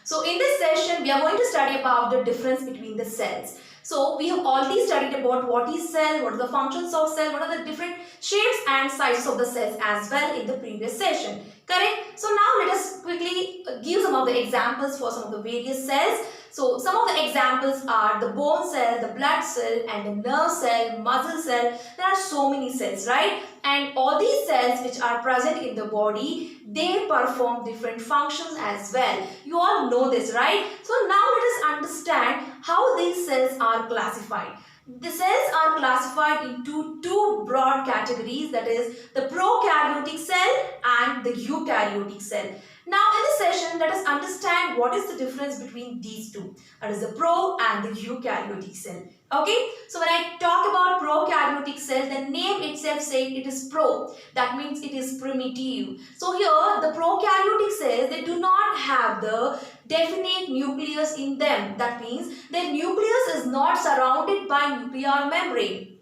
So in this session, we are going to study about the difference between the cells. So we have already studied about what is cell, what are the functions of cell, what are the different shapes and sizes of the cells as well in the previous session. Correct? So now let us quickly give some of the examples for some of the various cells. So some of the examples are the bone cell, the blood cell and the nerve cell, muscle cell. There are so many cells, right? And all these cells which are present in the body, they perform different functions as well. You all know this, right? So now let us understand how these cells are classified. The cells are classified into two broad categories, that is the prokaryotic cell and the eukaryotic cell. Now in this session, let us understand what is the difference between these two, that is the pro and the eukaryotic cell. Okay, so when I talk about prokaryotic cell, the name itself says it is pro. That means it is primitive. So here the prokaryotic cells, they do not have the definite nucleus in them. That means their nucleus is not surrounded by nuclear membrane.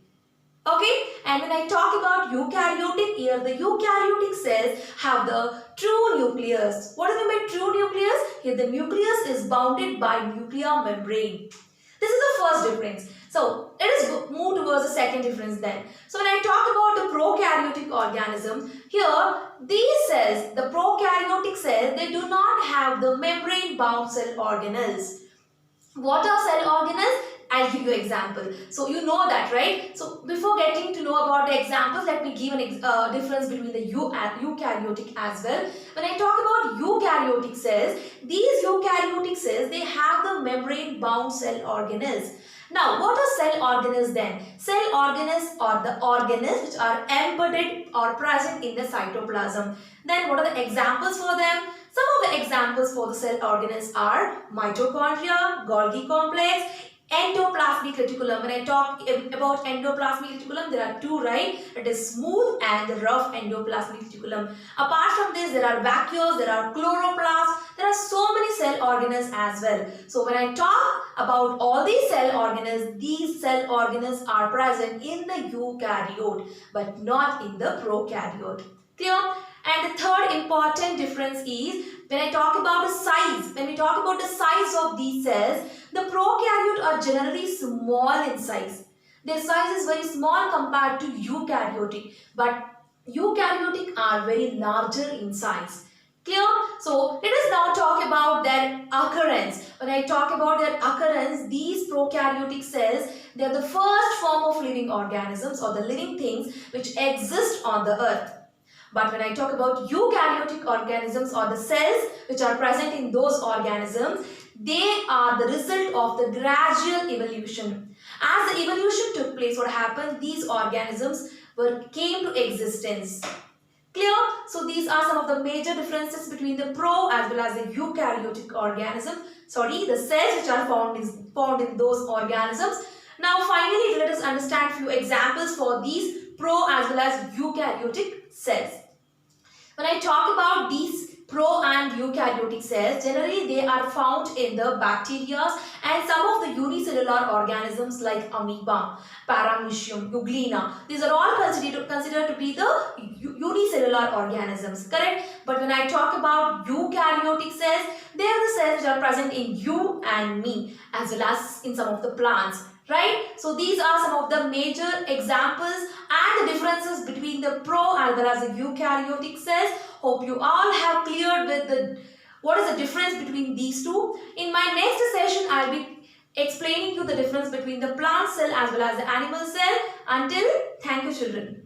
Okay, and when I talk about eukaryotic, here the eukaryotic cells have the true nucleus. What do you mean by true nucleus? Here the nucleus is bounded by nuclear membrane. This is the first difference. So let us move towards the second difference then. So when I talk about the prokaryotic organism, here these cells, the prokaryotic cells, they do not have the membrane bound cell organelles. What are cell organelles? I'll give you an example. So you know that, right? So before getting to know about the examples, let me give an difference between the eukaryotic as well. When I talk about eukaryotic cells, these eukaryotic cells, they have the membrane bound cell organelles. Now, what are cell organelles then? Cell organelles are the organelles which are embedded or present in the cytoplasm. Then what are the examples for them? Some of the examples for the cell organelles are mitochondria, Golgi complex, endoplasmic reticulum. When I talk about endoplasmic reticulum, there are two, right? It is smooth and the rough endoplasmic reticulum. Apart from this, there are vacuoles, there are chloroplasts, there are so many cell organelles as well. So when I talk about all these cell organelles, these cell organelles are present in the eukaryote but not in the prokaryote. Clear? And the third important difference is when I talk about the size, when we talk about the size of these cells, the prokaryote are generally small in size. Their size is very small compared to eukaryotic, but eukaryotic are very larger in size. Clear? So let us now talk about their occurrence. When I talk about their occurrence, these prokaryotic cells, they are the first form of living organisms or the living things which exist on the earth. But when I talk about eukaryotic organisms or the cells which are present in those organisms, they are the result of the gradual evolution. As the evolution took place, what happened? These organisms came to existence. Clear? So these are some of the major differences between the pro as well as the eukaryotic organism. The cells which are found in those organisms. Now finally, let us understand few examples for these pro as well as eukaryotic cells. When I talk about these pro and eukaryotic cells, generally they are found in the bacteria and some of the unicellular organisms like amoeba, paramecium, euglena. These are all considered to be the unicellular organisms, correct? But when I talk about eukaryotic cells, they are the cells which are present in you and me as well as in some of the plants. Right? So these are some of the major examples and the differences between the pro as well as the eukaryotic cells. Hope you all have cleared with what is the difference between these two. In my next session, I will be explaining you the difference between the plant cell as well as the animal cell. Until, thank you children.